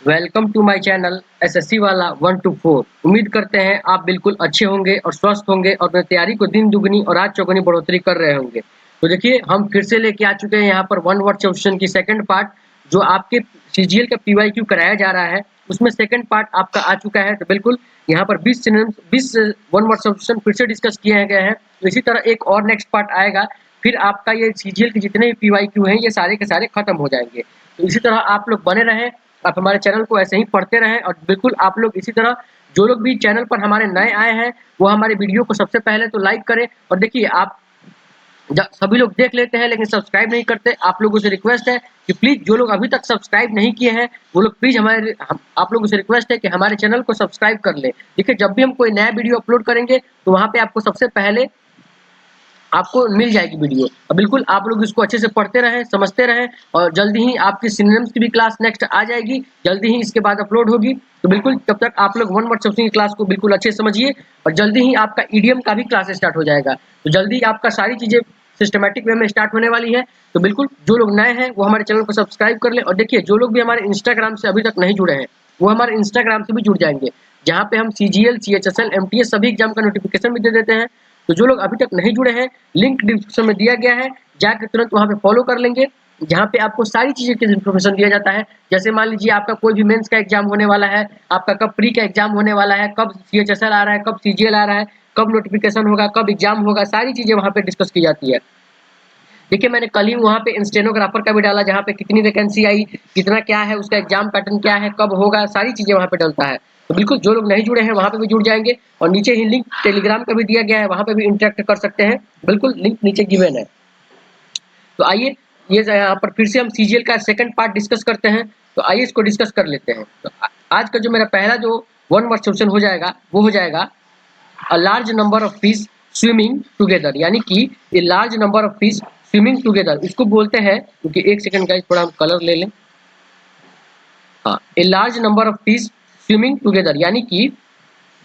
Welcome to my channel SSC वाला 1 to 4। उम्मीद करते हैं आप बिल्कुल अच्छे होंगे और स्वस्थ होंगे और अपनी तैयारी को दिन दुगनी और रात चौगुनी बढ़ोतरी कर रहे होंगे। तो देखिए हम फिर से लेके आ चुके हैं यहाँ पर वन वर्ड सॉल्यूशन की सेकंड पार्ट, जो आपके सीजीएल का पीवाईक्यू कराया जा रहा है उसमें सेकंड पार्ट आपका आ चुका है। तो बिल्कुल यहाँ पर 20 वन वर्ड सॉल्यूशन फिर से डिस्कस किए गए हैं। तो इसी तरह एक और नेक्स्ट पार्ट आएगा, फिर आपका ये सीजीएल के जितने भी पीवाईक्यू हैं ये सारे के सारे खत्म हो जाएंगे। तो इसी तरह आप लोग बने रहें, आप हमारे चैनल को ऐसे ही पढ़ते रहें और बिल्कुल आप लोग इसी तरह जो लोग भी चैनल पर हमारे नए आए हैं वो हमारे वीडियो को सबसे पहले तो लाइक करें। और देखिए आप सभी लोग देख लेते हैं लेकिन सब्सक्राइब नहीं करते। आप लोगों से रिक्वेस्ट है कि प्लीज जो लोग अभी तक सब्सक्राइब नहीं किए हैं वो लोग प्लीज आप लोगों से रिक्वेस्ट है कि हमारे चैनल को सब्सक्राइब कर ले। देखिए जब भी हम कोई नया वीडियो अपलोड करेंगे तो वहां पे आपको सबसे पहले आपको मिल जाएगी वीडियो। और बिल्कुल आप लोग इसको अच्छे से पढ़ते रहें, समझते रहें और जल्दी ही आपकी सिनोनिम्स की भी क्लास नेक्स्ट आ जाएगी, जल्दी ही इसके बाद अपलोड होगी। तो बिल्कुल तब तक आप लोग वन वर्ड सॉल्यूशन की क्लास को बिल्कुल अच्छे से समझिए और जल्दी ही आपका ईडीएम का भी क्लास स्टार्ट हो जाएगा। तो जल्दी आपका सारी चीजें सिस्टमैटिक वे में स्टार्ट होने वाली है। तो बिल्कुल जो लोग नए हैं वो हमारे चैनल को सब्सक्राइब कर ले। और देखिए जो लोग भी हमारे इंस्टाग्राम से अभी तक नहीं जुड़े हैं वो हमारे इंस्टाग्राम से भी जुड़ जाएंगे, जहाँ पे हम सीजीएल, सीएचएसएल, एमटीएस सभी एग्जाम का नोटिफिकेशन भी दे देते हैं। तो जो लोग अभी तक नहीं जुड़े हैं लिंक डिस्क्रिप्शन में दिया गया है, जाकर तुरंत वहां पे फॉलो कर लेंगे, जहाँ पे आपको सारी चीजें की इन्फॉर्मेशन दिया जाता है। जैसे मान लीजिए आपका कोई भी मेंस का एग्जाम होने वाला है, आपका कब प्री का एग्जाम होने वाला है, कब सीएचएसएल आ रहा है, कब सीजीएल आ रहा है, कब नोटिफिकेशन होगा, कब एग्जाम होगा, सारी चीजें वहां पे डिस्कस की जाती है। देखिए मैंने कल ही वहाँ पे स्टेनोग्राफर का भी डाला, जहाँ पे कितनी वैकेंसी आई, कितना क्या है, उसका एग्जाम पैटर्न क्या है, कब होगा, सारी चीजें वहाँ पे डलता है। तो बिल्कुल जो लोग नहीं जुड़े हैं वहाँ पे भी जुड़ जाएंगे। और नीचे ही लिंक टेलीग्राम का भी दिया गया है, वहाँ पे भी इंटरेक्ट कर सकते हैं, बिल्कुल लिंक नीचे गिवन है। तो आइए ये यहाँ पर फिर से हम सीजीएल का सेकंड पार्ट डिस्कस करते हैं। तो आइए इसको डिस्कस कर लेते हैं। तो आज का जो मेरा पहला जो वन वर्ड सॉल्यूशन हो जाएगा वो हो जाएगा a large number of fish swimming together, यानी कि a large number of fish swimming together इसको बोलते हैं। क्योंकि एक सेकंड गाइस थोड़ा हम कलर ले लें। हाँ, a large number of fish swimming together यानी कि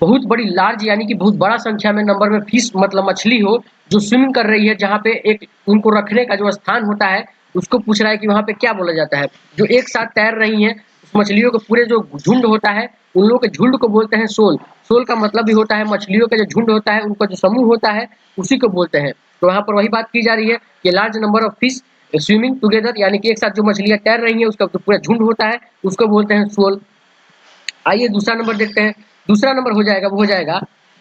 बहुत बड़ी, लार्ज यानी कि बहुत बड़ा संख्या में नंबर में फिश मतलब मछली हो जो स्विमिंग कर रही है, जहाँ पे एक उनको रखने का जो स्थान होता है उसको पूछ रहा है कि वहाँ पे क्या बोला जाता है। जो एक साथ तैर रही हैं उस मछलियों के पूरे जो झुंड होता है उन लोगों के झुंड को बोलते हैं सोल। सोल का मतलब भी होता है मछलियों का जो झुंड होता है उनका जो समूह होता है उसी को बोलते हैं। तो वहाँ पर वही बात की जा रही है कि large number of fish swimming together यानी कि एक साथ जो मछलियाँ तैर रही है उसका जो पूरा झुंड होता है उसको बोलते हैं सोल। आइए दूसरा नंबर देखते हैं। दूसरा नंबर हो जाएगा वो हो जाएगा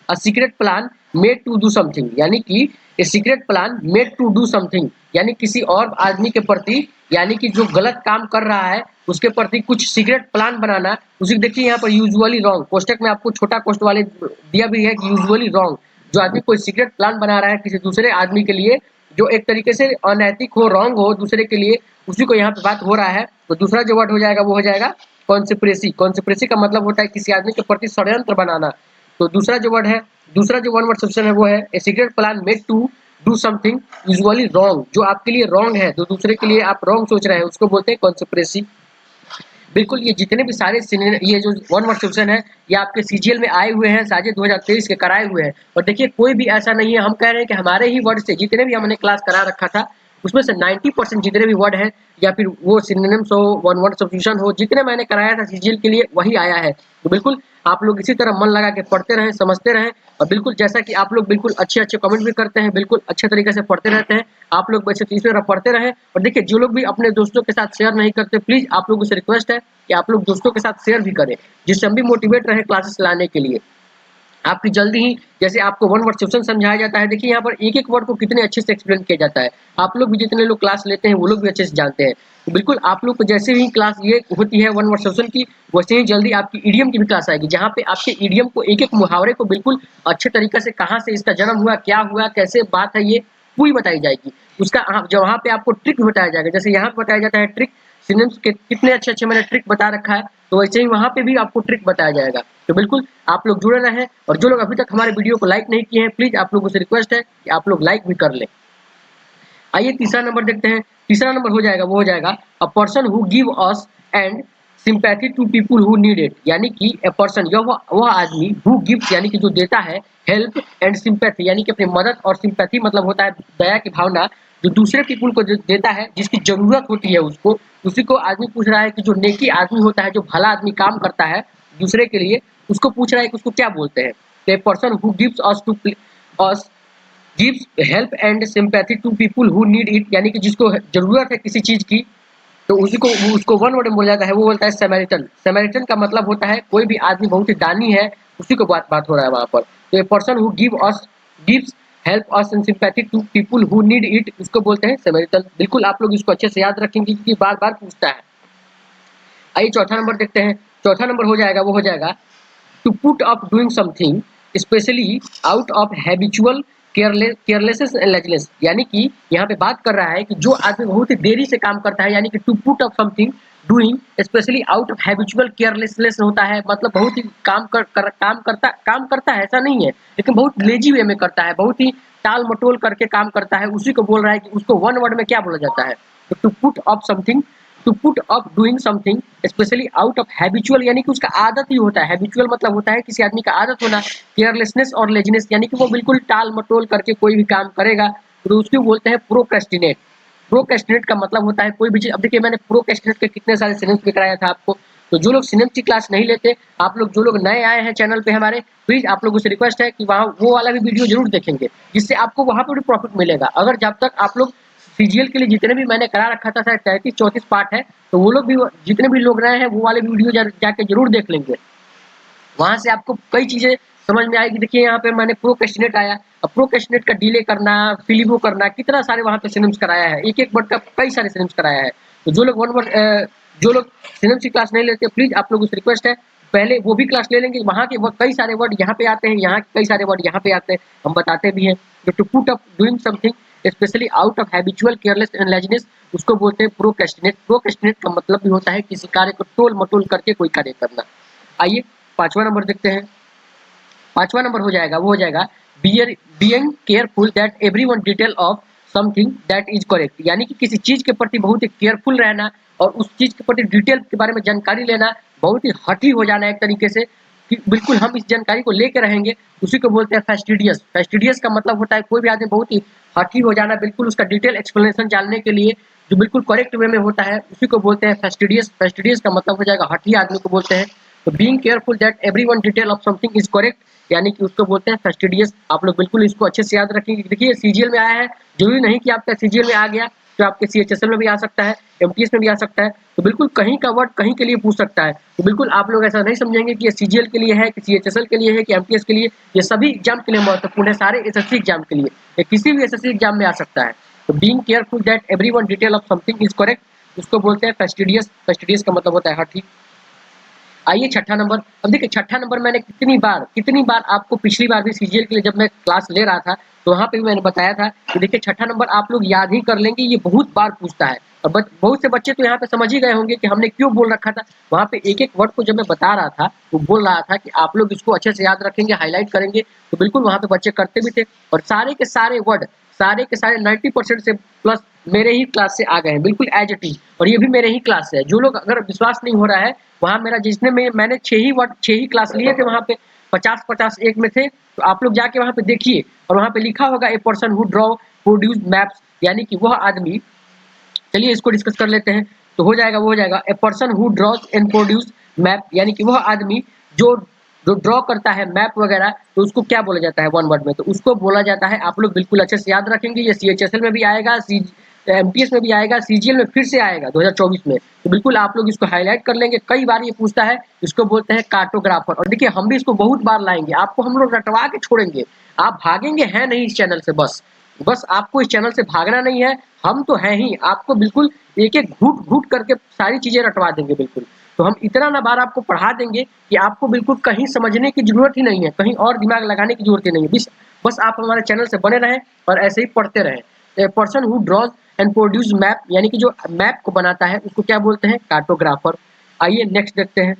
a secret plan made to do something, यानी कि a secret plan made to do something, यानी किसी और आदमी के प्रति, यानी कि जो गलत काम कर रहा है उसके प्रति कुछ सीक्रेट प्लान बनाना। उसी देखिए यहाँ पर यूजुअली रॉन्ग कोष्टक में आपको छोटा कोष्ट वाले दिया भी है कि यूजुअली रॉन्ग, जो आदमी कोई सीक्रेट प्लान बना रहा है किसी दूसरे आदमी के लिए जो एक तरीके से अनैतिक हो, रॉन्ग हो दूसरे के लिए, उसी को यहाँ पे बात हो रहा है। तो दूसरा जो वर्ड हो जाएगा वो हो जाएगा कॉन्स्पिरेसी। कॉन्स्पिरेसी का मतलब होता है किसी आदमी के प्रति षड्यंत्र बनाना। तो दूसरा जो वर्ड है, दूसरा जो वन वर्ड सॉल्यूशन है वो है a secret plan made to do something usually wrong, जो आपके लिए रॉन्ग है, जो दूसरे के लिए आप रॉन्ग सोच रहे हैं उसको बोलते हैं कॉन्स्पिरेसी। बिल्कुल ये जितने भी सारे ये जो वन वर्ड सॉल्यूशन है ये आपके सीजीएल में आए हुए हैं, साझे 2023 के कराए हुए हैं। और देखिए कोई भी ऐसा नहीं है, हम कह रहे हैं कि हमारे ही वर्ड से जितने भी हमने क्लास करा रखा था उसमें से 90% जितने भी वर्ड हैं या फिर वो सिनोनिम्स हो, वन वर्ड सब्स्टिट्यूशन हो, जितने मैंने कराया था सीजीएल के लिए वही आया है। तो बिल्कुल आप लोग इसी तरह मन लगा के पढ़ते रहें, समझते रहें। और बिल्कुल जैसा कि आप लोग बिल्कुल अच्छे कमेंट भी करते हैं, बिल्कुल अच्छे तरीके से पढ़ते रहते हैं, आप लोग वैसे इसी तरह पढ़ते रहें। और देखिए जो लोग भी अपने दोस्तों के साथ शेयर नहीं करते प्लीज आप लोगों से रिक्वेस्ट है कि आप लोग दोस्तों के साथ शेयर भी करें, जिससे हम भी मोटिवेट रहे क्लासेस लाने के लिए। आपकी जल्दी ही जैसे आपको वन वर्ड सॉल्यूशन समझाया जाता है, देखिए यहाँ पर एक एक वर्ड को कितने अच्छे से एक्सप्लेन किया जाता है। आप लोग भी जितने लोग क्लास लेते हैं वो लोग भी अच्छे से जानते हैं। तो बिल्कुल आप लोग को जैसे ही क्लास ये होती है वन वर्ड सॉल्यूशन की, वैसे ही जल्दी आपकी ईडीएम की भी क्लास आएगी, जहाँ पे आपके ईडीएम को एक एक मुहावरे को बिल्कुल अच्छे तरीके से कहाँ से इसका जन्म हुआ, क्या हुआ, कैसे बात है, ये पूरी बताई जाएगी। उसका जो वहाँ पे आपको ट्रिक भी बताया जाएगा, जैसे यहाँ पे बताया जाता है ट्रिक, सिनोनिम्स के कितने अच्छे मैंने ट्रिक बता रखा है, तो वैसे ही वहाँ पे भी आपको ट्रिक बताया जाएगा। तो बिल्कुल आप लोग जुड़े रहें। और जो लोग अभी तक हमारे वीडियो को लाइक नहीं किए हैं प्लीज आप लोगों से रिक्वेस्ट है कि आप लोग लाइक भी कर लें। आइए तीसरा नंबर देखते हैं। तीसरा नंबर हो जाएगा वो हो जाएगा a person who give us and sympathy to people who need it, यानी कि ए पर्सन, यह वह आदमी, हु गिव्स यानी कि जो देता है, हेल्प एंड सिंपैथी यानी कि अपनी मदद, और सिंपैथी मतलब होता है दया की भावना, जो दूसरे पीपुल को जो देता है, जिसकी जरूरत होती है उसको, उसी को आदमी पूछ रहा है कि जो नेकी आदमी होता है, जो भला आदमी काम करता है दूसरे के लिए, उसको पूछ रहा है कि उसको क्या बोलते हैं। A person who gives us gives help and sympathy to people who need it, यानी कि जिसको जरूरत है किसी चीज की, तो उसी को उसको वन वर्ड में बोला जाता है, वो बोलता है समैरिटन। समैरिटन का मतलब होता है कोई भी आदमी बहुत ही दानी है, उसी को बात हो रहा है वहां पर। तो a person who gives help us in sympathy to people who need it, उसको बोलते हैं समैरिटन। बिल्कुल आप लोग इसको अच्छे से याद रखेंगे क्योंकि बार बार पूछता है। आइए चौथा नंबर देखते हैं। चौथा नंबर हो जाएगा, वो हो जाएगा to put up doing something specially out of habitual carelessness and laziness, यानी कि यहाँ पे बात कर रहा है कि जो आदमी बहुत ही देरी से काम करता है, यानी कि to put up something doing specially out of habitual carelessness होता है, मतलब बहुत ही काम करता है ऐसा नहीं है, लेकिन बहुत लेजी वे में करता है, बहुत ही टाल मटोल करके काम करता है, उसी को बोल रहा है कि उसको वन वर्ड में क्या बोला जाता है। तो to put up something, to put up doing something specially out of habitual, यानी कि उसका आदत ही होता है। हैबिचुअल मतलब होता है किसी आदमी का आदत होना। केयरलेसनेस और लेजीनेस यानी कि वो बिल्कुल टाल मटोल करके कोई भी काम करेगा, तो उसको बोलते हैं प्रोक्रेस्टिनेट। प्रोक्रेस्टिनेट का मतलब होता है कोई भी चीज। अब देखिए मैंने प्रोक्रेस्टिनेट के कितने सारे सिनोनिम्स भी कराया था आपको, तो जो लोग सिनोनिम्स की क्लास नहीं लेते, आप लोग जो लोग नए आए हैं चैनल पे हमारे, प्लीज आप लोगों से रिक्वेस्ट है कि वहाँ वो वाला भी वीडियो जरूर देखेंगे, जिससे आपको वहाँ पर भी प्रॉफिट मिलेगा। अगर जब तक आप लोग सीजीएल के लिए जितने भी मैंने करा रखा था, शायद 33-34 पार्ट है, तो वो लोग भी, जितने भी लोग रहे हैं वो वाले वीडियो जाके जरूर देख लेंगे। वहां से आपको कई चीजें समझ में आएगी। देखिए यहाँ पे मैंने प्रोक्रेस्टिनेट आया, अब प्रोक्रेस्टिनेट का डिले करना, फिलिबो करना, कितना सारे वहां पे सिनम्स कराया है, एक एक वर्ड का कई सारे सिनम्स कराया है। तो जो लोग सिनम्स की क्लास नहीं लेते, प्लीज आप लोगों से रिक्वेस्ट है, पहले वो भी क्लास ले लेंगे। वहाँ के कई सारे वर्ड यहाँ पे आते हैं, यहाँ के कई सारे वर्ड यहाँ पे आते हैं, हम बताते भी हैं। तो to put up doing something specially out of habitual careless and laziness, उसको बोलते हैं प्रोक्रेस्टिनेट। प्रोक्रेस्टिनेट का मतलब भी होता है किसी कार्य को टोल मटोल करके कोई कार्य करना। आइए पांचवा नंबर देखते हैं। पांचवा नंबर हो जाएगा, वो हो जाएगा being careful that everyone detail of something that is correct, यानी कि किसी चीज के प्रति बहुत ही केयरफुल रहना और उस चीज के प्रति डिटेल के बारे में जानकारी लेना, बहुत ही हठी हो जाना एक तरीके से कि बिल्कुल हम इस जानकारी को लेके रहेंगे, उसी को बोलते हैं फैस्टिडियस। फैस्टिडियस का मतलब होता है कोई भी आदमी बहुत ही हठी हो जाना, बिल्कुल उसका डिटेल एक्सप्लेनेशन जानने के लिए जो बिल्कुल करेक्ट वे में होता है, उसी को बोलते हैं फैस्टिडियस। फैस्टिडियस का मतलब हो जाएगा हठी आदमी को बोलते हैं। तो being careful that everyone detail of something is correct, यानी कि उसको बोलते हैं फैस्टिडियस। आप लोग बिल्कुल इसको अच्छे से याद रखेंगे। देखिए सीजीएल में आया है, जरूरी नहीं कि आपका सीजीएल में आ गया तो आपके सीएचएसएल में भी आ सकता है, एमटीएस में भी आ सकता है, तो बिल्कुल कहीं का वर्ड कहीं के लिए पूछ सकता है। तो बिल्कुल आप लोग ऐसा नहीं समझेंगे कि ये सीजीएल के लिए है, कि सीएचएसएल के लिए है, कि एमटीएस के लिए, ये सभी एग्जाम के लिए महत्वपूर्ण है, सारे एसएससी एग्जाम के लिए, ये किसी भी एसएससी एग्जाम में आ सकता है। तो being careful that everyone detail of something is correct, उसको बोलते हैं फैस्टिडियस। फैस्टिडियस का मतलब होता है हठी। आइए छठा नंबर। अब देखिए छठा नंबर मैंने कितनी बार आपको पिछली बार भी सीजीएल के लिए जब मैं क्लास ले रहा था तो वहाँ पे भी मैंने बताया था कि देखिए छठा नंबर आप लोग याद ही कर लेंगे, ये बहुत बार पूछता है। और बहुत से बच्चे तो यहाँ पे समझ ही गए होंगे कि हमने क्यों बोल रखा था। वहाँ पे एक एक वर्ड को जब मैं बता रहा था तो बोल रहा था कि आप लोग इसको अच्छे से याद रखेंगे, हाईलाइट करेंगे, तो बिल्कुल वहाँ पे बच्चे करते भी थे। और सारे के सारे वर्ड, सारे के सारे 90% से प्लस मेरे ही क्लास से आ गए हैं, बिल्कुल एज इट इज। और ये भी मेरे ही क्लास से है। जो लोग अगर विश्वास नहीं हो रहा है, वहाँ मेरा जिसने मैंने 6 ही क्लास लिए थे, वहाँ पे 50-50 एक में थे, तो आप लोग जाके वहाँ पे देखिए और वहाँ पे लिखा होगा ए person who draw produce maps, यानी कि वह आदमी, चलिए इसको डिस्कस कर लेते हैं। तो हो जाएगा, वो हो जाएगा ए person who draws and produce map, यानी कि वह आदमी जो जो ड्रॉ करता है मैप वगैरह, तो उसको क्या बोला जाता है वन वर्ड में, तो उसको बोला जाता है, आप लोग बिल्कुल अच्छे से याद रखेंगे। ये सीएचएसएल में भी आएगा, एमटीएस में भी आएगा, सीजीएल में फिर से आएगा 2024 में, तो बिल्कुल आप लोग इसको हाईलाइट कर लेंगे। कई बार ये पूछता है, इसको बोलते हैं कार्टोग्राफर। और देखिए हम भी इसको बहुत बार लाएंगे, आपको हम लोग रटवा के छोड़ेंगे, आप भागेंगे है नहीं इस चैनल से। बस आपको इस चैनल से भागना नहीं है, हम तो हैं ही, आपको बिल्कुल एक एक घूट घूट करके सारी चीजें रटवा देंगे बिल्कुल। तो हम इतना ना बार आपको पढ़ा देंगे कि आपको बिल्कुल कहीं समझने की जरूरत ही नहीं है, कहीं और दिमाग लगाने की जरूरत ही नहीं है। बस आप हमारे चैनल से बने रहें और ऐसे ही पढ़ते रहें। Person who draws and produce map, यानी कि जो मैप को बनाता है उसको क्या बोलते हैं, कार्टोग्राफर। आइए नेक्स्ट देखते हैं।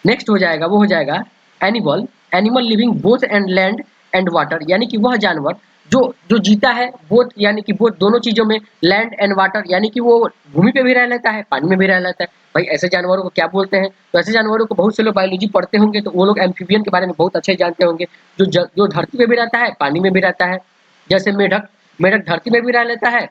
नेक्स्ट हो जाएगा, वो हो जाएगा animal. Animal living both and land and water, यानी कि वह जानवर जो जो जीता है बोथ, यानी कि बोथ दोनों चीजों में, लैंड एंड वाटर, यानी कि वो भूमि पे भी रह लेता है, पानी में भी रह लेता है। भाई ऐसे जानवरों को क्या बोलते हैं? तो ऐसे जानवरों को बहुत से लोग बायोलॉजी पढ़ते होंगे तो वो लोग एम्फीबियन के बारे में बहुत अच्छे जानते होंगे, जो धरती पे भी रहता है, पानी में भी रहता है। जैसे मेढक, मेढक धरती में भी रह लेता है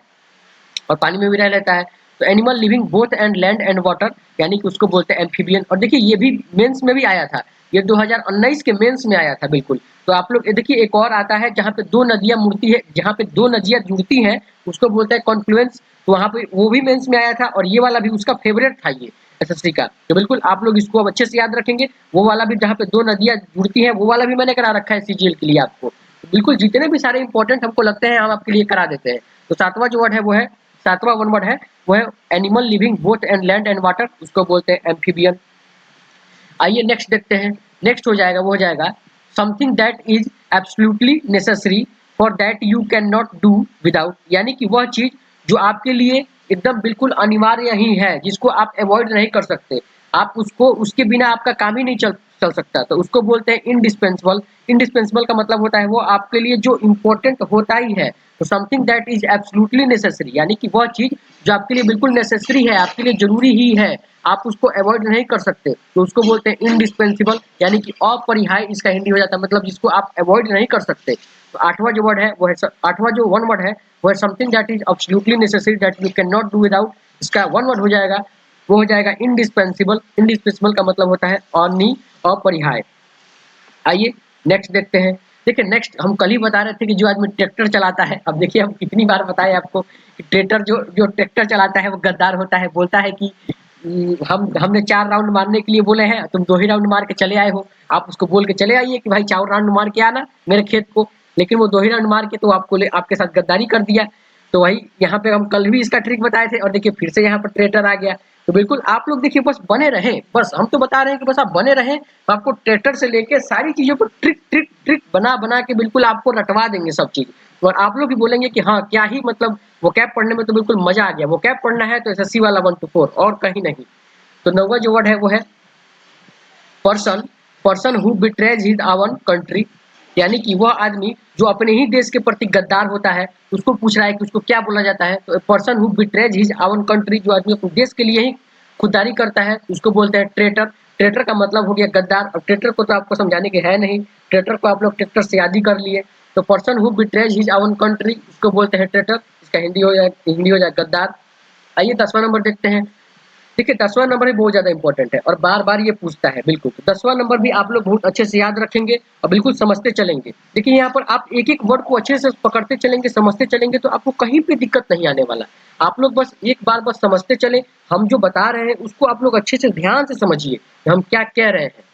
और पानी में भी रह लेता है। तो animal living both and land and water, यानी कि उसको बोलते हैं एम्फीबियन। और देखिए ये भी मेंस में भी आया था, ये 2019 के मेंस में आया था बिल्कुल। तो आप लोग देखिए एक और आता है जहाँ पे दो नदियां मुड़ती है, जहाँ पे दो नदियां जुड़ती हैं, उसको बोलते हैं कॉन्फ्लुएंस। तो वहाँ पे वो भी मेंस में आया था और ये वाला भी उसका फेवरेट था ये एसएससी का। तो बिल्कुल आप लोग इसको अब अच्छे से याद रखेंगे। वो वाला भी जहाँ पे दो नदियां जुड़ती हैं वो वाला भी मैंने करा रखा है सीजीएल के लिए आपको। तो बिल्कुल जितने भी सारे इंपॉर्टेंट हमको लगते हैं हम आपके लिए करा देते हैं। तो सातवां जो वर्ड है वो है, सातवां वन वर्ड है वो है animal living both and land and water, उसको बोलते हैं एम्फीबियन। आइए नेक्स्ट देखते हैं। नेक्स्ट हो जाएगा वो हो जाएगा something that is absolutely necessary for that you can not do without, यानी कि वह चीज जो आपके लिए एकदम बिल्कुल अनिवार्य ही है, जिसको आप अवॉइड नहीं कर सकते, आप उसको उसके बिना आपका काम ही नहीं चल चल सकता, तो उसको बोलते हैं इंडिस्पेंसिबल। इंडिस्पेंसिबल का मतलब होता है वो आपके लिए जो इम्पोर्टेंट होता ही है। तो something that is absolutely necessary, यानी कि वह चीज जो आपके लिए बिल्कुल नेसेसरी है, आपके लिए जरूरी ही है, आप उसको अवॉइड नहीं कर सकते, तो उसको बोलते हैं इंडिस्पेंसिबल, यानी कि अपरिहार्य इसका हिंदी हो जाता है, मतलब जिसको आप अवॉइड नहीं कर सकते। तो आठवां जो वर्ड है वो है, आठवां जो वन वर्ड है वो है something that is absolutely necessary that you can not do without. इसका वन वर्ड हो जाएगा वो हो जाएगा इंडिस्पेंसिबल। इंडिस्पेंसिबल का मतलब होता है अपरिहार्य। आइए नेक्स्ट देखते हैं। देखिए नेक्स्ट हम कल ही बता रहे थे कि जो आदमी ट्रैक्टर चलाता है, अब देखिए हम कितनी बार बताए आपको कि ट्रैक्टर जो जो ट्रैक्टर चलाता है वो गद्दार होता है, बोलता है कि हमने 4 राउंड मारने के लिए बोले हैं, तुम 2 ही राउंड मार के चले आए हो। आप उसको बोल के चले आइए कि भाई 4 राउंड मार के आना मेरे खेत को, लेकिन वो 2 ही राउंड मार के तो आपके साथ गद्दारी कर दिया। तो वही यहाँ पे हम कल भी इसका ट्रिक बताए थे और देखिए फिर से यहाँ पर ट्रैक्टर आ गया। तो बिल्कुल आप लोग देखिए बस बने रहें, बस हम तो बता रहे हैं कि बस आप बने रहें, तो आपको ट्रैक्टर से लेके सारी चीजों को ट्रिक ट्रिक ट्रिक बना बना के बिल्कुल आपको रटवा देंगे सब चीज। और आप लोग भी बोलेंगे कि हाँ क्या ही मतलब वो कैप पढ़ने में तो बिल्कुल मजा आ गया, वो कैप पढ़ना है तो एसएससी वाला 1 to 4 और कहीं नहीं। तो नौवा जो वर्ड है वो है person. Person who betrays his our country, यानी कि वह आदमी जो अपने ही देश के प्रति गद्दार होता है, उसको पूछ रहा है कि उसको क्या बोला जाता है। तो person who betrays his our country, जो आदमी अपने देश के लिए ही खुददारी करता है उसको बोलते हैं ट्रेटर। ट्रेटर का मतलब हो गया गद्दार। और ट्रेटर को तो आपको समझाने के है नहीं, ट्रेटर को आप लोग ट्रैक्टर से याद ही कर लिए। तो person who betrays his our country उसको बोलते हैं ट्रेटर, इसका हिंदी हो जाए गद्दार। आइए 10वां नंबर देखते हैं। देखिए 10वां नंबर भी बहुत ज्यादा इंपॉर्टेंट है और बार बार ये पूछता है बिल्कुल। तो 10वां नंबर भी आप लोग बहुत अच्छे से याद रखेंगे और बिल्कुल समझते चलेंगे। देखिए यहाँ पर आप एक एक वर्ड को अच्छे से पकड़ते चलेंगे, समझते चलेंगे, तो आपको कहीं पे दिक्कत नहीं आने वाला। आप लोग बस एक बार बस समझते चले, हम जो बता रहे हैं उसको आप लोग अच्छे से ध्यान से समझिए कि हम क्या कह रहे हैं।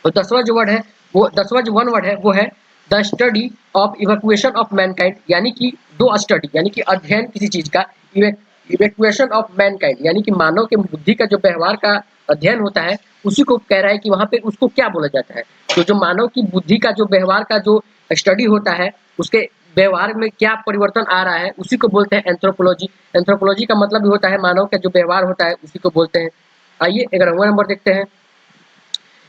तो 10वां जो वर्ड है वो 10वां जो वन वर्ड है वो है the study of evacuation of Mankind, यानी कि दो स्टडी यानी कि अध्ययन किसी चीज का, इवैक्यूएशन ऑफ मैनकाइंड यानी कि मानव के बुद्धि का जो व्यवहार का अध्ययन होता है, उसी को कह रहा है कि वहां पे उसको क्या बोला जाता है। तो जो मानव की बुद्धि का जो व्यवहार का जो स्टडी होता है, उसके व्यवहार में क्या परिवर्तन आ रहा है, उसी को बोलते हैं एंथ्रोपोलॉजी। एंथ्रोपोलॉजी का मतलब भी होता है मानव का जो व्यवहार होता है उसी को बोलते हैं। आइए 11वां नंबर देखते हैं।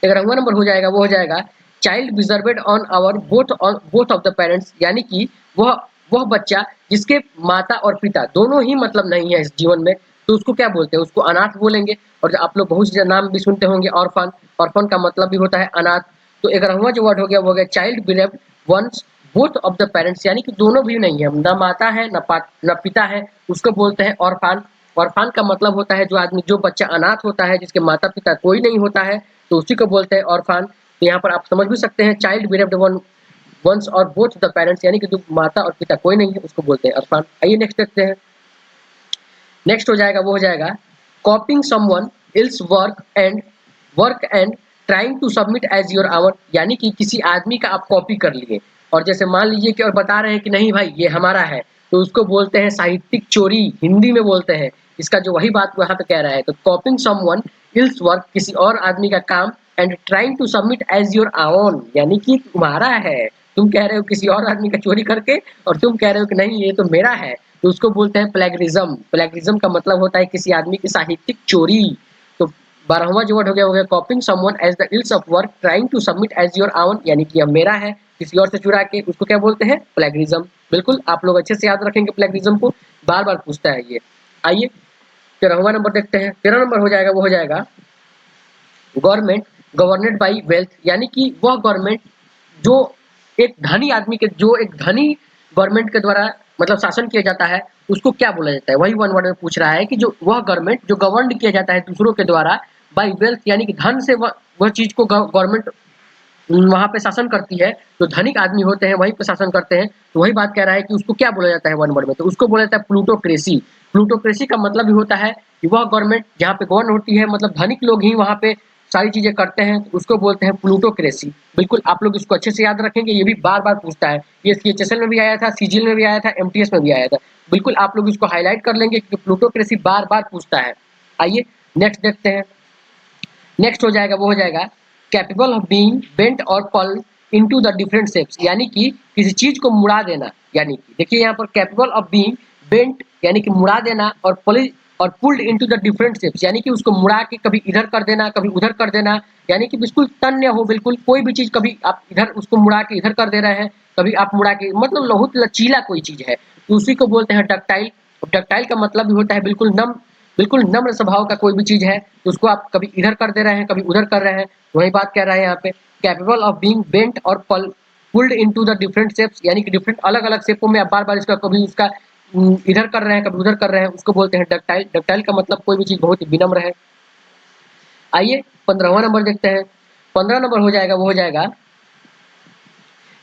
11वां नंबर हो जाएगा वो हो जाएगा child deserved on our both of the parents, यानी कि वह बच्चा जिसके माता और पिता दोनों ही मतलब नहीं है इस जीवन में, तो उसको क्या बोलते हैं, उसको अनाथ बोलेंगे। और आप लोग बहुत से नाम भी सुनते होंगे ऑर्फन, ऑर्फन का मतलब भी होता है अनाथ। तो 11वां जो वर्ड हो गया वो हो गया child bereaved once both of the parents, यानी कि दोनों भी नहीं है, न माता है न पिता है, उसको बोलते हैं ऑर्फान। ऑर्फान का मतलब होता है जो आदमी जो बच्चा अनाथ होता है, जिसके माता पिता कोई नहीं होता है, तो उसी को बोलते हैं ऑर्फान। तो यहाँ पर आप समझ भी सकते हैं चाइल्ड बिरेव्ड वंस और बोथ द पेरेंट्स, यानी कि जो माता और पिता कोई नहीं है उसको बोलते हैं ऑर्फान। आइए नेक्स्ट देखते हैं। नेक्स्ट हो जाएगा वो हो जाएगा copying someone else work and trying to submit as your our, यानी कि किसी आदमी का आप कॉपी कर लिए और जैसे मान लीजिए कि और बता रहे हैं कि नहीं भाई ये हमारा है, तो उसको बोलते हैं साहित्यिक चोरी, हिंदी में बोलते हैं। इसका जो वही बात वहां पे कह रहा है। तो कॉपिंग समवन इल्स वर्क, किसी और आदमी का काम, and trying to submit as your own, यानी कि तुम्हारा है, तुम कह रहे हो किसी और आदमी का चोरी करके और तुम कह रहे हो कि नहीं ये तो मेरा है, तो उसको बोलते हैं प्लेगरिज्म। प्लेगरिज्म का मतलब होता है किसी आदमी की साहित्यिक चोरी। तो 12वां जो वर्ड हो गया copying someone as the else of work trying to submit as your own, यानी कि अब मेरा है किसी और से चुरा के, उसको क्या बोलते हैं? प्लेगरिज्म। बिल्कुल आप लोग अच्छे से याद रखेंगे प्लेगरिज्म को, बार बार पूछता है ये। आइए 13वां नंबर देखते हैं। 13 नंबर हो जाएगा, वो हो जाएगा गवर्नमेंट गवर्नेड बाई वेल्थ, यानी कि वह गवर्नमेंट जो एक धनी आदमी के, जो एक धनी गवर्नमेंट के द्वारा मतलब शासन किया जाता है, उसको क्या बोला जाता है? वही वन वर्ड में पूछ रहा है कि जो वह गवर्नमेंट जो गवर्न किया जाता है दूसरों के द्वारा बाई वेल्थ, यानी कि धन से वह चीज को गवर्नमेंट वहां पे शासन करती है, जो धनिक आदमी होते हैं वहीं पे शासन करते हैं, तो वही बात कह रहा है कि उसको क्या बोला जाता है वन वर्ड में? तो उसको बोला जाता है प्लूटोक्रेसी। प्लूटोक्रेसी का मतलब भी होता है कि वह गवर्नमेंट जहाँ पे गवर्न होती है, मतलब धनिक लोग ही वहाँ पे सारी चीजें करते हैं, तो उसको बोलते हैं प्लूटोक्रेसी। बिल्कुल आप लोग इसको अच्छे से याद रखेंगे, ये भी बार बार पूछता है, ये सीएचएसएल में भी आया था, सीजीएल में भी आया था, एमटीएस में भी आया था। बिल्कुल आप लोग इसको हाईलाइट कर लेंगे क्योंकि प्लूटोक्रेसी बार बार पूछता है। आइए नेक्स्ट देखते हैं। नेक्स्ट हो जाएगा, वो हो जाएगा कैपेबल ऑफ बीइंग बेंट और पल इनटू द डिफरेंट शेप्स, यानी कि किसी चीज को मुड़ा देना। यानी कि देखिए यहाँ पर कैपेबल ऑफ बीइंग बेंट यानी कि मुड़ा देना, और पल और pulled into the different shapes, यानी कि उसको मुड़ा के कभी इधर कर देना, कभी उधर कर देना, यानी कि बिल्कुल तन्य हो, बिल्कुल कोई भी चीज कभी आप इधर उसको मुड़ा के इधर कर दे रहे हैं, कभी आप मुड़ा के, मतलब बहुत लचीला कोई चीज है, तो उसी को बोलते हैं डक्टाइल। डक्टाइल का मतलब भी होता है बिल्कुल नम, बिल्कुल नम्र स्वभाव का कोई भी चीज है, तो उसको आप कभी इधर कर दे रहे हैं, कभी उधर कर रहे हैं, वही बात कह रहा है यहाँ पे। कैपेबल ऑफ बीइंग बेंट और pulled into the different shapes, यानी कि डिफरेंट अलग अलग शेपों में आप बार बार इसका कभी उसका इधर कर रहे हैं, कभी उधर कर रहे हैं, उसको बोलते हैं डक्टाइल। डक्टाइल का मतलब कोई भी चीज बहुत ही विनम्र है। आइए 15वां नंबर देखते हैं। 15 नंबर हो जाएगा, वो हो जाएगा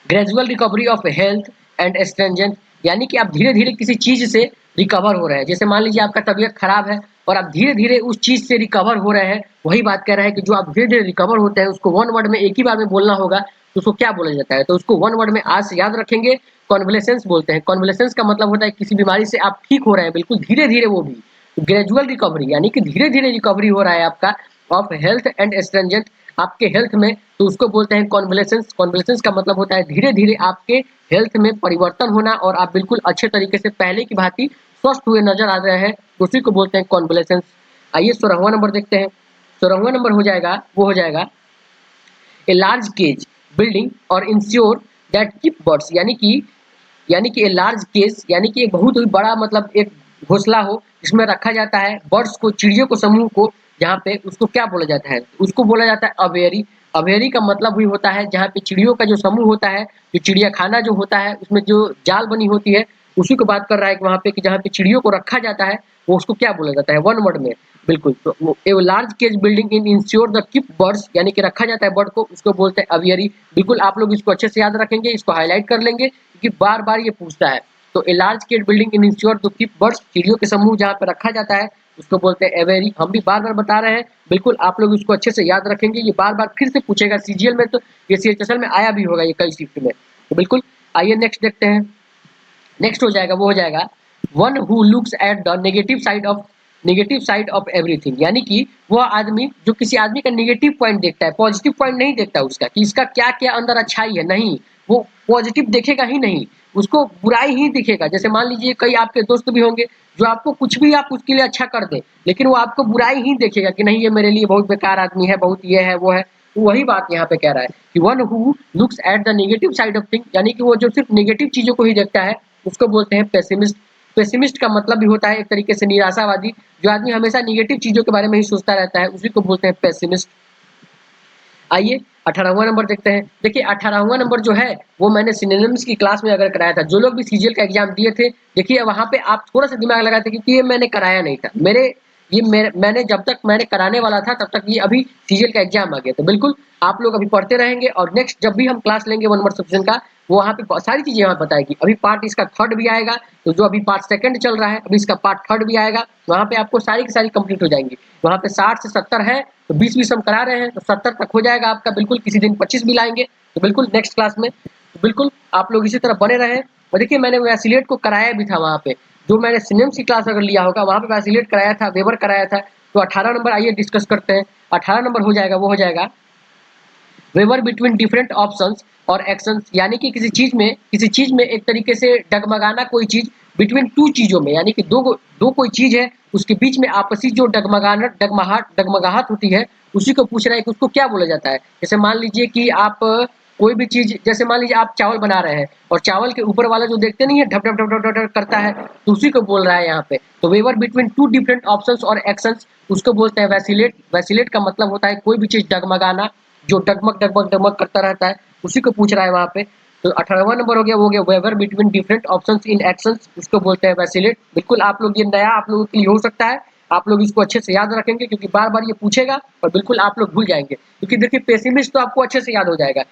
gradual recovery of health and stringent, यानी कि आप धीरे धीरे किसी चीज से रिकवर हो रहे हैं। जैसे मान लीजिए आपका तबीयत खराब है और आप धीरे धीरे उस चीज से रिकवर हो रहे हैं, वही बात कह रहा है कि जो आप धीरे धीरे रिकवर होते हैं उसको वन वर्ड में एक ही बार में बोलना होगा, तो उसको क्या बोला जाता है? तो उसको वन वर्ड में आज से याद रखेंगे, कॉन्वलेसेंस बोलते हैं। कॉन्वलेसेंस का मतलब होता है किसी बीमारी से आप ठीक हो रहे हैं, बिल्कुल धीरे धीरे, वो भी ग्रेजुअल रिकवरी, यानी कि धीरे धीरे रिकवरी हो रहा है आपका ऑफ हेल्थ एंड स्ट्रेंजेंट, आपके हेल्थ में, तो उसको बोलते हैं कॉन्वलेसेंस। कॉन्वलेसेंस का मतलब होता है धीरे धीरे आपके हेल्थ में परिवर्तन होना और आप बिल्कुल अच्छे तरीके से पहले की भांति स्वस्थ हुए नजर आ रहे हैं, उसी को बोलते हैं कॉन्वलेसेंस। आइए 16वां नंबर देखते हैं। 16वां नंबर हो जाएगा, वो हो जाएगा ए लार्ज केज बिल्डिंग और इंश्योर दैट कीप बर्ड्स, यानी कि ए लार्ज केज, यानी कि एक बहुत ही बड़ा, मतलब एक घोंसला हो जिसमें रखा जाता है बर्ड्स को, चिड़ियों को, समूह को, जहाँ पे उसको क्या बोला जाता है? उसको बोला जाता है अवेरी। अवेरी का मतलब भी होता है जहाँ पे चिड़ियों का जो समूह होता है, जो चिड़िया खाना जो होता है उसमें जो जाल बनी होती है, उसी को बात कर रहा है कि वहाँ पे कि जहाँ पे चिड़ियों को रखा जाता है, वो उसको क्या बोला जाता है वन वर्ड में? बिल्कुल, तो वो a large cage building in ensure the keep birds, यानी कि रखा जाता है बर्ड को, उसको बोलते हैं अवियरी। बिल्कुल आप लोग इसको अच्छे से याद रखेंगे, इसको हाईलाइट कर लेंगे क्योंकि बार बार ये पूछता है। तो a large cage building in ensure the keep birds, चिड़ियों के समूह जहाँ पे रखा जाता है उसको बोलते हैं एवेरी। हम भी बार बार बता रहे हैं, बिल्कुल आप लोग इसको अच्छे से याद रखेंगे, ये बार बार फिर से पूछेगा सीजीएल में, तो ये सीएचएसएल में आया भी होगा ये कई शिफ्ट में, तो बिल्कुल। आइए नेक्स्ट देखते हैं। नेक्स्ट हो जाएगा, वो हो जाएगा one who looks at the negative side of everything, यानी कि वह आदमी जो किसी आदमी का नेगेटिव पॉइंट देखता है, पॉजिटिव पॉइंट नहीं देखता उसका कि इसका क्या क्या अंदर अच्छाई है, नहीं, वो पॉजिटिव देखेगा ही नहीं, उसको बुराई ही दिखेगा। जैसे मान लीजिए कई आपके दोस्त भी होंगे जो आपको कुछ भी आप उसके लिए अच्छा कर दे, लेकिन वो आपको बुराई ही देखेगा कि नहीं ये मेरे लिए बहुत बेकार आदमी है, बहुत ये है वो है। तो वही बात यहाँ पे कह रहा है कि one who looks at the negative side of thing, यानी कि वो जो सिर्फ नेगेटिव चीजों को ही देखता है, उसको बोलते हैं पेसिमिस्ट। पेसिमिस्ट का मतलब भी होता है एक तरीके से निराशावादी, जो आदमी हमेशा नेगेटिव चीजों के बारे में ही सोचता रहता है, उसी को बोलते हैं पेसिमिस्ट। आइए 18वां नंबर देखते हैं। देखिए 18वां नंबर जो है वो मैंने सिनोनिम्स की क्लास में अगर कराया था, जो लोग भी सीजीएल का एग्जाम दिए थे, देखिए वहां पे आप थोड़ा सा दिमाग लगाते क्योंकि ये मैंने कराया नहीं था, मैंने जब तक मैंने कराने वाला था तब तक ये अभी सीजीएल का एग्जाम आ गया, तो बिल्कुल आप लोग अभी पढ़ते रहेंगे और नेक्स्ट जब भी हम क्लास लेंगे वन नंबर सब्जेक्ट का, वो वहाँ पे सारी चीजें यहाँ बताएगी। अभी पार्ट इसका थर्ड भी आएगा, तो जो अभी पार्ट सेकंड चल रहा है अभी इसका पार्ट थर्ड भी आएगा, वहाँ पे आपको सारी की सारी कंप्लीट हो जाएंगी। वहाँ पे 60 से 70 है, तो 20-20 हम करा रहे हैं, तो 70 तक हो जाएगा आपका, बिल्कुल किसी दिन 25 भी लाएंगे, तो बिल्कुल नेक्स्ट क्लास में, तो बिल्कुल आप लोग इसी तरह बने रहे। और देखिए मैंने वैसिलेट को कराया भी था वहाँ पे, जो मैंने सिनेम्स की क्लास अगर लिया होगा वहाँ पे वैसिलेट कराया था, वेबर कराया था। तो 18 नंबर आइए डिस्कस करते हैं। 18 नंबर हो जाएगा, वो हो जाएगा वेवर बिटवीन डिफरेंट ऑप्शंस और एक्शंस, यानी कि किसी चीज में एक तरीके से डगमगाना, कोई चीज बिटवीन टू चीजों में, यानी कि दो कोई चीज है उसके बीच में आपसी जो डगमगाहट होती है, उसी को पूछ रहा है कि उसको क्या बोला जाता है। जैसे मान लीजिए कि आप कोई भी चीज, जैसे मान लीजिए आप चावल बना रहे हैं और चावल के ऊपर वाला जो देखते नहीं है ढप ढप ढप ढप ढप ढप करता है, तो उसी को बोल रहा है यहाँ पे। तो waver between two different options और एक्शंस, उसको बोलते हैं वैसिलेट। वैसिलेट का मतलब होता है कोई भी चीज डगमगाना, जो डगमग डगमग डगमग करता रहता है, उसी को पूछ रहा है वहाँ पे। तो 18वां नंबर हो गया, वो हो गया waver between different options in actions, उसको बोलते हैं वैसिलेट। बिल्कुल आप लोग, ये नया आप लोगों के लिए हो सकता है, आप लोग इसको अच्छे से याद रखेंगे क्योंकि बार बार ये पूछेगा और बिल्कुल आप लोग भूल जाएंगे। क्योंकि देखिए पेसिमिस्ट तो आपको अच्छे से याद हो जाएगा,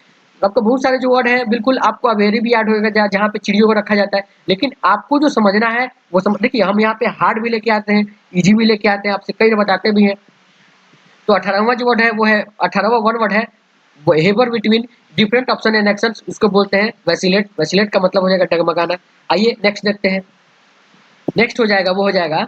आपको बहुत सारे जो वर्ड है बिल्कुल आपको अवेरी भी याद होगा, जहाँ पे चिड़ियों को रखा जाता है। लेकिन आपको जो समझना है वो समझ, देखिए हम यहाँ पे हार्ड भी लेके आते हैं, इजी भी लेके आते हैं, आपसे कई बताते भी हैं। तो 18वां जो वर्ड है वो है, 18वां वन वर्ड है hover between different option and actions, उसको बोलते हैं वैसिलेट। वैसिलेट का मतलब हो जाएगा डगमगाना। आइए नेक्स्ट देखते हैं। नेक्स्ट हो जाएगा, वो हो जाएगा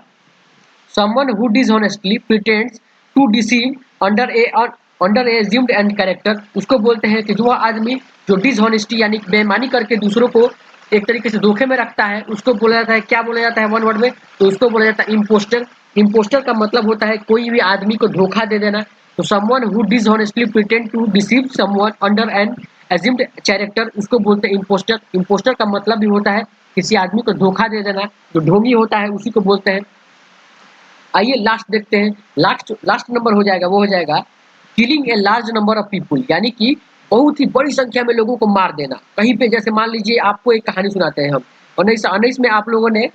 someone who dishonestly pretends to deceive under a assumed end character, उसको बोलते हैं कि जो आदमी जो डिसहोनेस्टी यानी बेईमानी करके दूसरों को एक तरीके से धोखे में रखता है, उसको बोला जाता है, क्या बोला जाता है वन वर्ड में, तो उसको बोला जाता है इम्पोस्टर। इम्पोस्टर का मतलब होता है कोई भी आदमी को धोखा दे देना। तो someone who dishonestly pretend to deceive someone under an assumed character, उसको बोलते हैं इम्पोस्टर। इम्पोस्टर का मतलब भी होता है किसी आदमी को धोखा दे देना, जो ढोंगी होता है उसी को बोलते हैं। आइए लास्ट देखते हैं। लास्ट लास्ट नंबर हो जाएगा, वो हो जाएगा killing a large number of people, यानी कि बहुत ही बड़ी संख्या में लोगों को मार देना कहीं पे। जैसे मान लीजिए आपको एक कहानी सुनाते हैं हम, 1919 में आप लोगों ने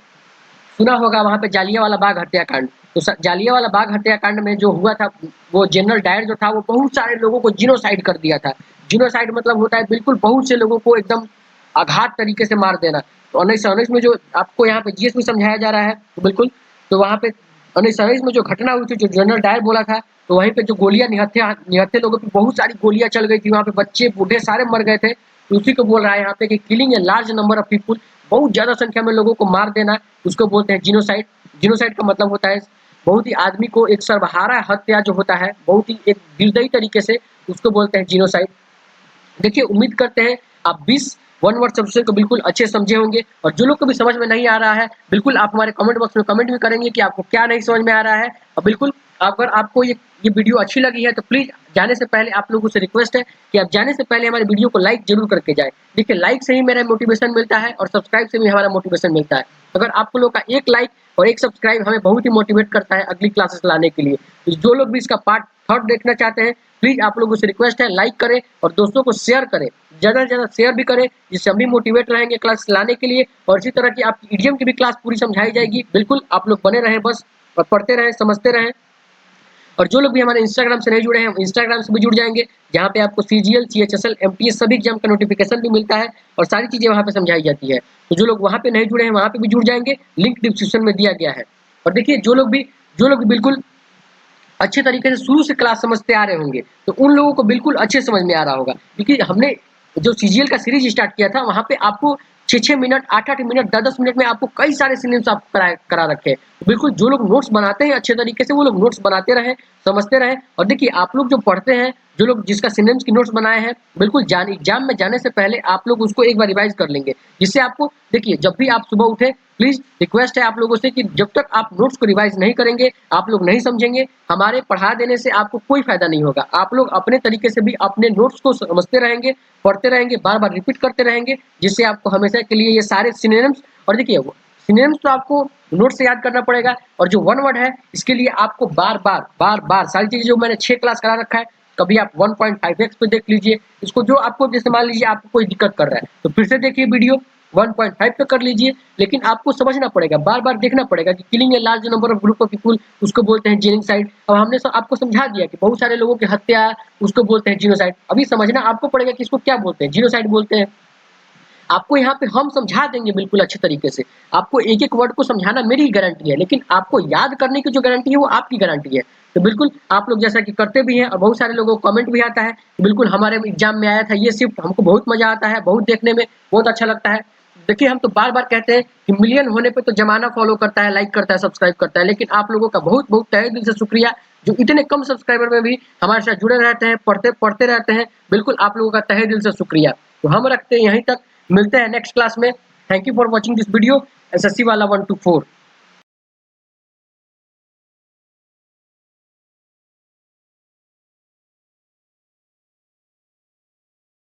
सुना होगा वहां पे जालियांवाला बाग हत्याकांड। तो जालियांवाला बाग हत्याकांड में जो हुआ था, वो जनरल डायर जो था वो बहुत सारे लोगों को जिनोसाइड कर दिया था। जिनोसाइड मतलब होता है बिल्कुल बहुत से लोगों को एकदम आघात तरीके से मार देना। तो 1919 में जो आपको यहाँ पे जीएस में समझाया जा रहा है, तो बिल्कुल, तो वहाँ पे 1919 में जो घटना हुई थी, जो जनरल डायर बोला था, तो वहीं पे जो गोलियां निहत्थे लोगों की बहुत सारी गोलियां चल गई थी, वहाँ पे बच्चे बूढ़े सारे मर गए थे। तो उसी को बोल रहा है यहाँ पे कि killing a large number of people, बहुत ज्यादा संख्या में लोगों को मार देना, उसको बोलते हैं जिनोसाइड। जिनोसाइड का मतलब होता है बहुत ही आदमी को एक सर्वहारा हत्या जो होता है बहुत ही एक निर्दयी तरीके से, उसको बोलते हैं जिनोसाइड। देखिए उम्मीद करते हैं आप 20 वन वर्ड सब्जेक्ट को बिल्कुल अच्छे समझे होंगे, और जो लोग को भी समझ में नहीं आ रहा है बिल्कुल आप हमारे कमेंट बॉक्स में कमेंट भी करेंगे कि आपको क्या नहीं समझ में आ रहा है। और बिल्कुल अगर आपको ये वीडियो अच्छी लगी है तो प्लीज जाने से पहले आप लोगों से रिक्वेस्ट है कि आप जाने से पहले हमारे वीडियो को लाइक जरूर करके जाए। देखिए लाइक से ही मेरा मोटिवेशन मिलता है और सब्सक्राइब से भी हमारा मोटिवेशन मिलता है। अगर आप लोग का एक लाइक और एक सब्सक्राइब हमें बहुत ही मोटिवेट करता है अगली क्लासेस लाने के लिए। तो जो लोग भी इसका पार्ट थर्ड देखना चाहते हैं प्लीज आप लोगों से रिक्वेस्ट है लाइक करें और दोस्तों को शेयर करें, ज़्यादा से ज़्यादा शेयर भी करें, जिससे हम भी मोटिवेट रहेंगे क्लास लाने के लिए। और इसी तरह की आपकी इडियम की भी क्लास पूरी समझाई जाएगी। बिल्कुल आप लोग बने रहें बस, और पढ़ते रहें, समझते रहें। और जो लोग भी हमारे इंस्टाग्राम से नहीं जुड़े हैं इंस्टाग्राम से भी जुड़ जाएंगे, जहाँ पे आपको सीजीएल, सीएचएसएल, एमटीएस सभी एग्जाम का नोटिफिकेशन भी मिलता है और सारी चीज़ें वहाँ पे समझाई जाती है। तो जो लोग वहाँ पे नहीं जुड़े हैं वहाँ पे भी जुड़ जाएंगे, लिंक डिस्क्रिप्शन में दिया गया है। और देखिए जो लोग भी बिल्कुल अच्छे तरीके से शुरू से क्लास समझते आ रहे होंगे तो उन लोगों को बिल्कुल अच्छे समझ में आ रहा होगा, क्योंकि हमने जो सीजीएल का सीरीज स्टार्ट किया था वहाँ पे आपको 6-6 मिनट, 8-8 मिनट, 10-10 मिनट में आपको कई सारे सिनेम्स आप करा रखे हैं। तो बिल्कुल जो लोग नोट्स बनाते हैं अच्छे तरीके से वो लोग नोट्स बनाते रहें, समझते रहें। और देखिए आप लोग जो पढ़ते हैं, जो लोग जिसका सिनेम्स की नोट्स बनाए हैं, बिल्कुल एग्जाम में जाने से पहले आप लोग उसको एक बार रिवाइज कर लेंगे, जिससे आपको देखिए जब भी आप सुबह उठे प्लीज रिक्वेस्ट है आप लोगों से कि जब तक आप नोट्स को रिवाइज नहीं करेंगे, आप लोग नहीं समझेंगे, हमारे पढ़ा देने से आपको कोई फायदा नहीं होगा। आप लोग अपने तरीके से भी अपने नोट्स को समझते रहेंगे, पढ़ते रहेंगे, बार बार रिपीट करते रहेंगे, जिससे आपको हमेशा के लिए ये सारे सिनोनिम्स, और देखिए सिनोनिम्स तो आपको नोट से याद करना पड़ेगा, और जो वन वर्ड है इसके लिए आपको बार बार सारी चीजें जो मैंने 6 क्लास करा रखा है, कभी आप 1.5x पे देख लीजिए इसको, जो आपको जैसे मान लीजिए आपको कोई दिक्कत कर रहा है तो फिर से देखिए वीडियो 1.5 पे कर लीजिए। लेकिन आपको समझना पड़ेगा, बार बार देखना पड़ेगा कि killing a large number of group of people उसको बोलते हैं जेनोसाइड। अब हमने आपको समझा दिया कि बहुत सारे लोगों की हत्या उसको बोलते हैं जिनोसाइड। अभी समझना आपको पड़ेगा कि इसको क्या बोलते हैं, जिनोसाइड बोलते हैं। आपको यहाँ पे हम समझा देंगे बिल्कुल अच्छे तरीके से, आपको एक एक वर्ड को समझाना मेरी ही गारंटी है, लेकिन आपको याद करने की जो गारंटी है वो आपकी गारंटी है। तो बिल्कुल आप लोग जैसा कि करते भी हैं, और बहुत सारे लोगों को कमेंट भी आता है कि बिल्कुल हमारे एग्जाम में आया था ये शिफ्ट, हमको बहुत मजा आता है, बहुत देखने में बहुत अच्छा लगता है। देखिए हम तो बार बार कहते हैं कि मिलियन होने पे तो जमाना फॉलो करता है, लाइक करता है, सब्सक्राइब करता है, लेकिन आप लोगों का बहुत बहुत तहे दिल से शुक्रिया जो इतने कम सब्सक्राइबर में भी हमारे साथ जुड़े रहते हैं, पढ़ते रहते हैं। बिल्कुल आप लोगों का तहे दिल से शुक्रिया। तो हम रखते हैं यहीं तक, मिलते हैं नेक्स्ट क्लास में। Thank you for watching this video SSC वाला 1 to 4।